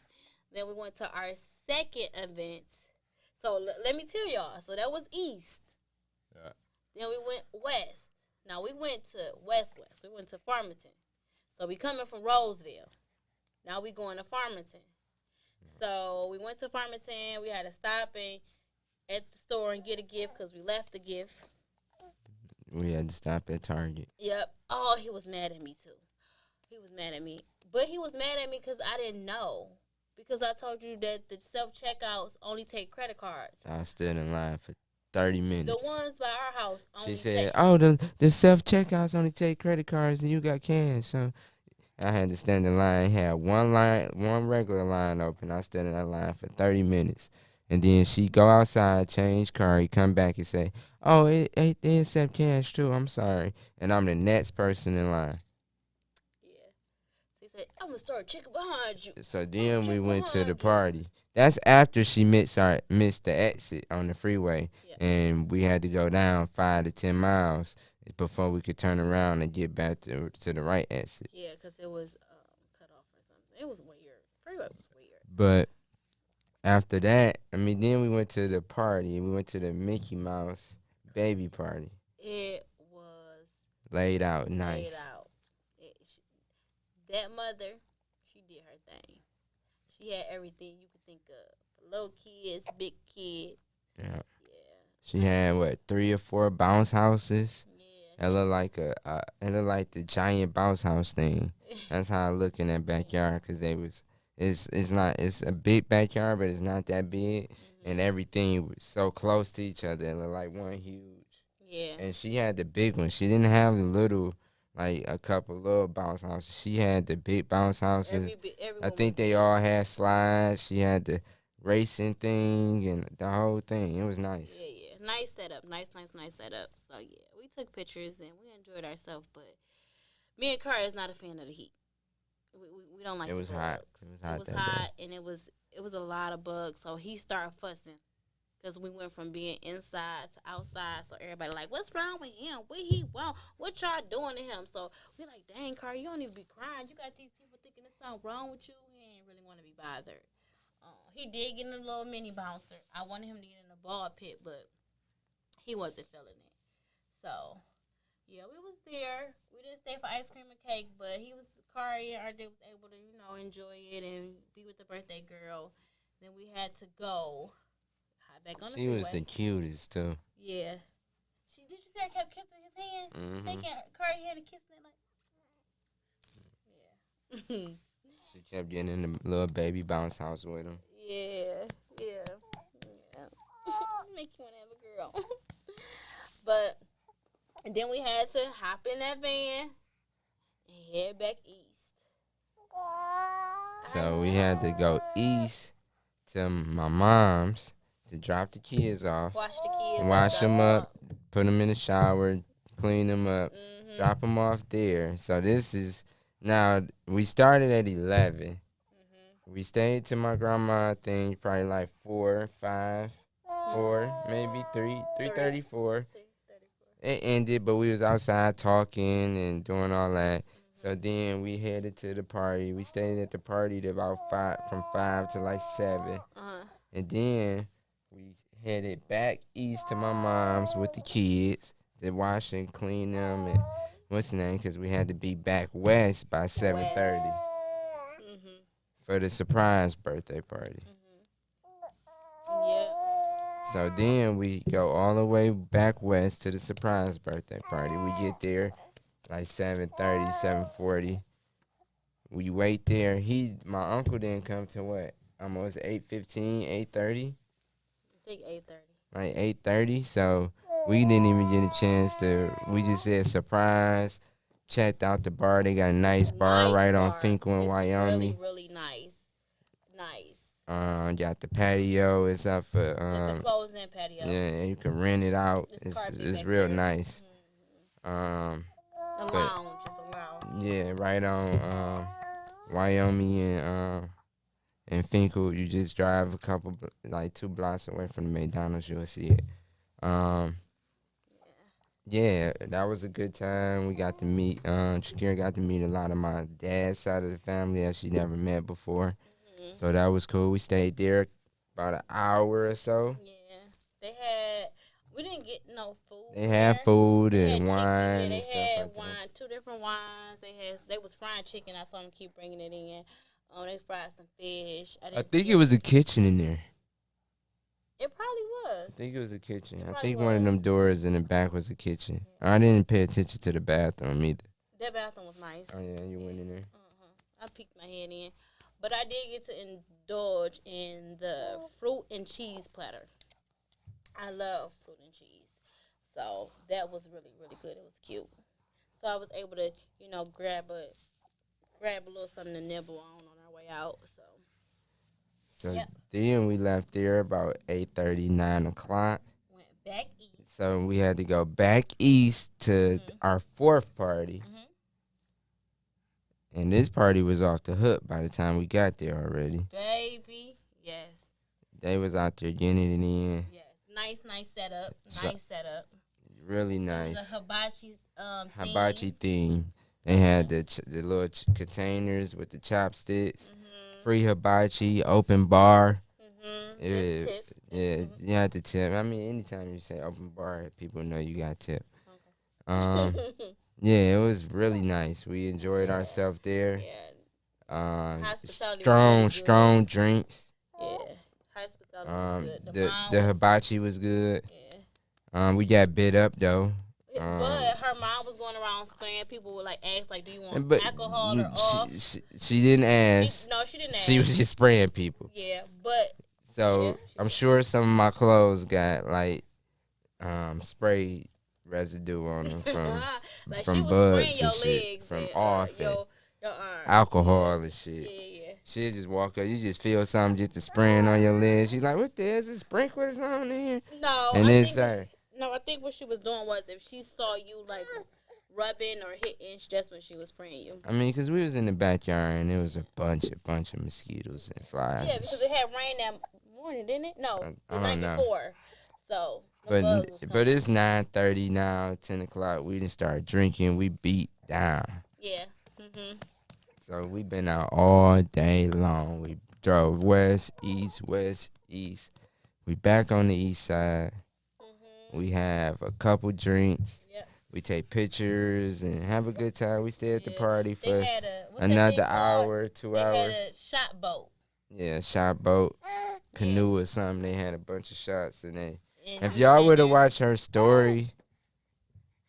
Then we went to our second event. So let me tell y'all. So that was east. Yeah. Then we went west. Now we went to west. We went to Farmington. So we coming from Roseville. Now we going to Farmington. So we went to Farmington. We had to stop at the store and get a gift because we left the gift. We had to stop at Target. Yep. Oh, he was mad at me too. He was mad at me. But he was mad at me because I didn't know. Because I told you that the self-checkouts only take credit cards. I stood in line for 30 minutes. The ones by our house only She said, take... the self-checkouts only take credit cards and you got cash. So I had to stand in line. Had one regular line open. I stood in that line for 30 minutes. And then she go outside, change car, come back and say, oh, they accept cash too. I'm sorry. And I'm the next person in line. Yeah. He said, I'm going to start checking behind you. So then we went to the party. That's after she missed the exit on the freeway. Yeah. And we had to go down 5 to 10 miles before we could turn around and get back to the right exit. Yeah, because it was cut off or something. It was weird. Freeway was weird. But after that, then we went to the party. We went to the Mickey Mouse baby party. It was laid out nice. That mother, she did her thing. She had everything you could think of. Little kids, big kids. Yeah. She had 3 or 4 bounce houses. Yeah. It looked like the giant bounce house thing. That's how I look in that backyard because it's a big backyard, but it's not that big, and everything was so close to each other. It looked like one huge. Yeah. And she had the big one. She didn't have the little, like a couple little bounce houses. She had the big bounce houses. I think they all had slides. She had the racing thing and the whole thing. It was nice. Yeah. Nice setup. Nice setup. So yeah, we took pictures and we enjoyed ourselves. But me and Cara is not a fan of the heat. We don't like. It was the hot. bugs. It was hot. It was hot, and it was a lot of bugs. So he started fussing because we went from being inside to outside. So everybody like, what's wrong with him? What he want? What y'all doing to him? So we like, dang, Cara, you don't even be crying. You got these people thinking there's something wrong with you. He ain't really want to be bothered. He did get in a little mini bouncer. I wanted him to get in the ball pit, but he wasn't feeling it. So, yeah, we was there. We didn't stay for ice cream and cake, but Kari and RJ was able to, enjoy it and be with the birthday girl. Then we had to go back on the freeway. She was the cutest, too. Yeah. Did you see her kept kissing his hand? Mm-hmm. Taking Kari's hand and kissing it like. She kept getting in the little baby bounce house with him. Yeah, yeah, yeah. Make you wanna have a girl. But and then we had to hop in that van and head back east. So we had to go east to my mom's to drop the kids off, Wash the kids up, wash drop them them up, up. put them in the shower, clean them up, Mhm. drop them off there. So this is now we started at 11. Mhm. We stayed to my grandma. I think probably like 4, 5, 4, maybe 3, 3:34. 3:34. It ended, but we was outside talking and doing all that. So Mhm. then we headed to the party. We stayed at the party to about 5, from 5 to like 7. Uh-huh. And then we headed back east to my mom's with the kids to wash and clean them and what's the name? Because we had to be back west by 7:30 West. Mhm. for the surprise birthday party. Mhm. Yeah. So then we go all the way back west to the surprise birthday party. We get there like 7:30, 7:40. We wait there. My uncle didn't come to what? Almost 8:15, 8:30. I think 8:30. Like 8:30. So we didn't even get a chance to. We just said surprise. Checked out the bar. They got a nice bar Nice right on bar. Finkel in It's really, Wyoming. really nice. Nice. Got the patio. It's up for It's a closed-in patio. yeah. You can rent it out. It's It's carpet it's back real there. nice. Mhm. Um, A but lounge. It's a lounge. yeah, right on Wyoming and Finkel. You just drive a couple like 2 blocks away from the McDonald's. You'll see it. Um, yeah, that was a good time. We got to meet. Shakira got to meet a lot of my dad's side of the family that she never met before. Mhm. So that was cool. We stayed there about an hour or so. Yeah. They had. We didn't get no food They had there. food They had and chicken. Yeah, wine and they stuff had like that. wine. Two different wines. They was frying chicken. I saw them keep bringing it in. They fried some fish. I I didn't think see it it. was a kitchen in there. It probably was. I think it was a kitchen. It I probably think one of was. them doors in the back was a kitchen. Yeah. I didn't pay attention to the bathroom either. That bathroom was nice. Oh yeah, you went in there. I peeked my head in, but I did get to indulge in the fruit and cheese platter. I love fruit and cheese, so that was really really good. It was cute. So I was able to grab a little something to nibble on our way out. So So yep, then we left there about 8:30, 9 o'clock. went back east. So we had to go back east to Mhm. our fourth party. Mhm. And this party was off the hook by the time we got there already. Baby, yes, They was out there getting it in. yes, nice setup, So, nice setup. really It was nice. a hibachi Hibachi theme. theme. They So had yeah. the little containers with the chopsticks. Mhm. Free hibachi, open bar. Mhm. Just It, tip. Tip. yeah, Mhm. you had to tip. I mean, anytime you say open bar, people know you got tip. Um, Okay. yeah, it was really nice. We enjoyed Yeah. ourselves there. Yeah. Hospitality was really Strong, good. strong drinks. Yeah. Hospitality was good. The mom The was. hibachi was good. Yeah. We got bit up though. But her mom was going around spraying. People would like ask, like, "Do you want But alcohol or off?" she didn't ask. She didn't She was ask. just spraying people. Yeah, but yeah, So she I'm did. sure some of my clothes got like spray residue on them Like she from was spraying buds and your shit, legs from and off and your arms. alcohol Yeah. and shit. Yeah. She'll just walk up. You just feel something just to spraying on your legs. She's like, "What the hell is this sprinklers on here?" No, And I then think sir, no, I think what she was doing was if she saw you like rubbing or hitting, that's when she was spraying you. I mean, 'cause we was in the backyard and there was a bunch of mosquitoes and flies. Yeah, because it had rained that morning, didn't it? No, the I night don't know. before. So the But bugs was but coming it's out. 9:30 now, 10 o'clock. We didn't start drinking. We beat down. Yeah. Mhm. So we been out all day long. We drove west, east, west, east. We back on the east side. Mhm. We have a couple drinks. Yep. We take pictures and have a good time. We stay at the Yeah. party They for had a what's that thing another called? hour, two They had hours. a shot boat. Yeah, shot boat, Yeah. canoe or something. They had a bunch of shots in there. And If we y'all stand would have there. watched her story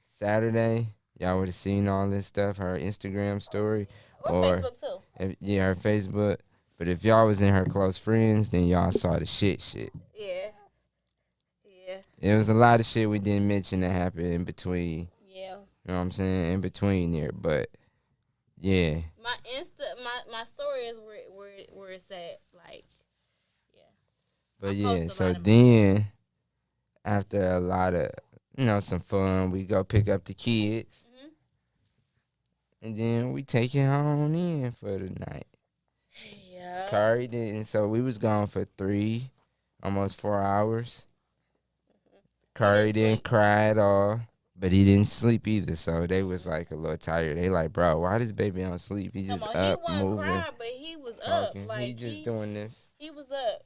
Saturday, y'all would have seen all this stuff. Her Instagram story. Or Facebook too. Her Facebook. But if y'all was in her close friends, then y'all saw the shit. Yeah. Yeah. It was a lot of shit we didn't mention that happened in between. Yeah. You know what I'm saying? In between there, but yeah. My story is where it's at. Like, yeah. But yeah, so then after a lot of some fun, we go pick up the kids, and then we take it home in for the night. Yeah. Kari didn't, so we was gone for almost 4 hours. Kari didn't cry at all, but he didn't sleep either. So they was like a little tired. They like, bro, why this baby don't sleep? He just up, he wasn't moving, crying, but he was talking. up. Like he just doing this. He was up.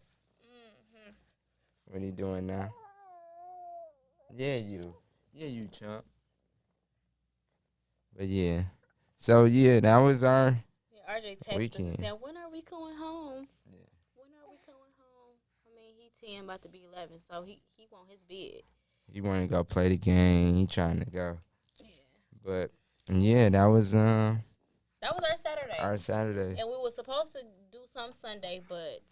What he doing now? Yeah, you chump. But yeah, so yeah, that was our RJ texted weekend. us and said, "When are we going home? Yeah. When are we going home?" I mean, he 10, about to be 11, so he want his bed. He want to go play the game. He trying to go. Yeah. But yeah, that was our Saturday. Our Saturday. And we were supposed to do some Sunday, but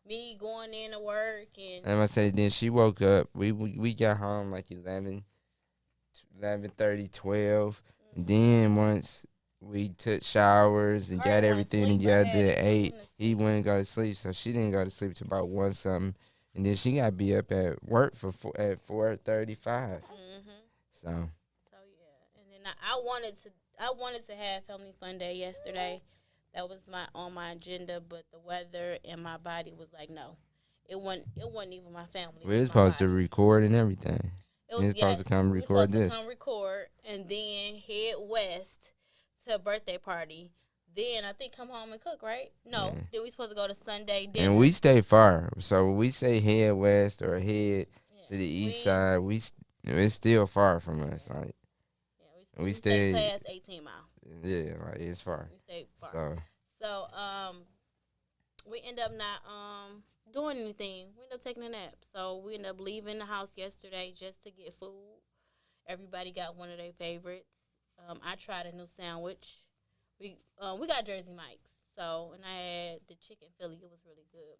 me going in to work and I say then she woke up. We got home like 11:30, 12. And then once we took showers and got everything together at 8, he wouldn't go to sleep. So she didn't go to sleep till about 1 something. And then she got to be up at work at 4:35. So yeah. And then I wanted to have family fun day yesterday. That was on my agenda, but the weather and my body was like, no. It wasn't even my family. We were supposed to record and everything. We were supposed to come record this. And then head west to a birthday party. Then I think come home and cook, right? No. Yeah. Then we supposed to go to Sunday dinner. And we stay far. So when we say head west or head to the east side, it's still far from us. Like, we stay past 18 miles. Yeah, like it's far. We stay far. So we end up not doing anything. We end up taking a nap. So we end up leaving the house yesterday just to get food. Everybody got one of their favorites. I tried a new sandwich. We got Jersey Mike's. So, and I had the chicken Philly. It was really good.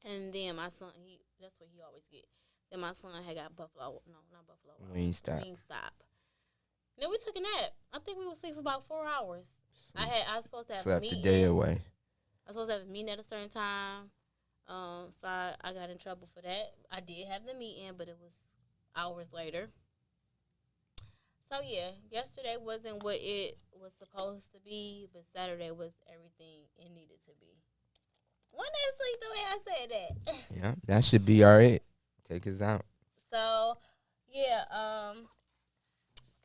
And then my son, that's what he always get. Then my son had got Wingstop. Then we took a nap. I think we were asleep for about 4 hours. I was supposed to have a meeting. Slept the day away. I was supposed to have a meeting at a certain time. So I got in trouble for that. I did have the meeting, but it was hours later. So yeah, yesterday wasn't what it was supposed to be, but Saturday was everything it needed to be. Wasn't that sweet the way I said that? Yeah, that should be all right. Take us out. So yeah,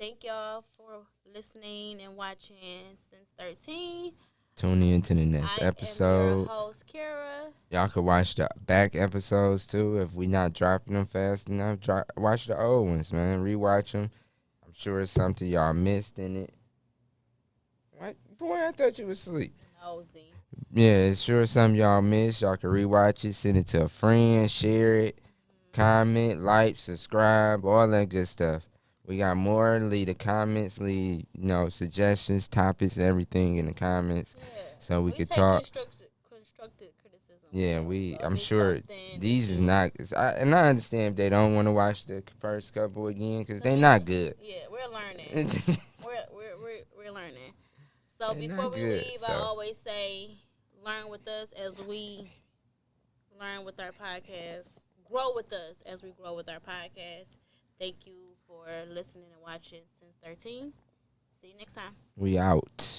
thank y'all for listening and watching Since 13. Tune in to the next episode. I'm your host, Kara. Y'all can watch the back episodes too if we not dropping them fast enough. Watch the old ones, man. Rewatch them. I'm sure it's something y'all missed in it. What? Boy, I thought you was asleep. Nosy. Yeah, it's sure something y'all missed. Y'all can rewatch it, send it to a friend, share it, comment, like, subscribe, all that good stuff. We got more. Leave the comments. Leave suggestions, topics, everything in the comments, so we could talk. Constructive criticism. Yeah, I'm sure these is not. And I understand if they don't want to watch the first couple again because they're not good. Yeah, we're learning. we're learning. So before we leave, I always say, learn with us as we learn with our podcast. Grow with us as we grow with our podcast. Thank you for listening and watching Since 13. See you next time. We out.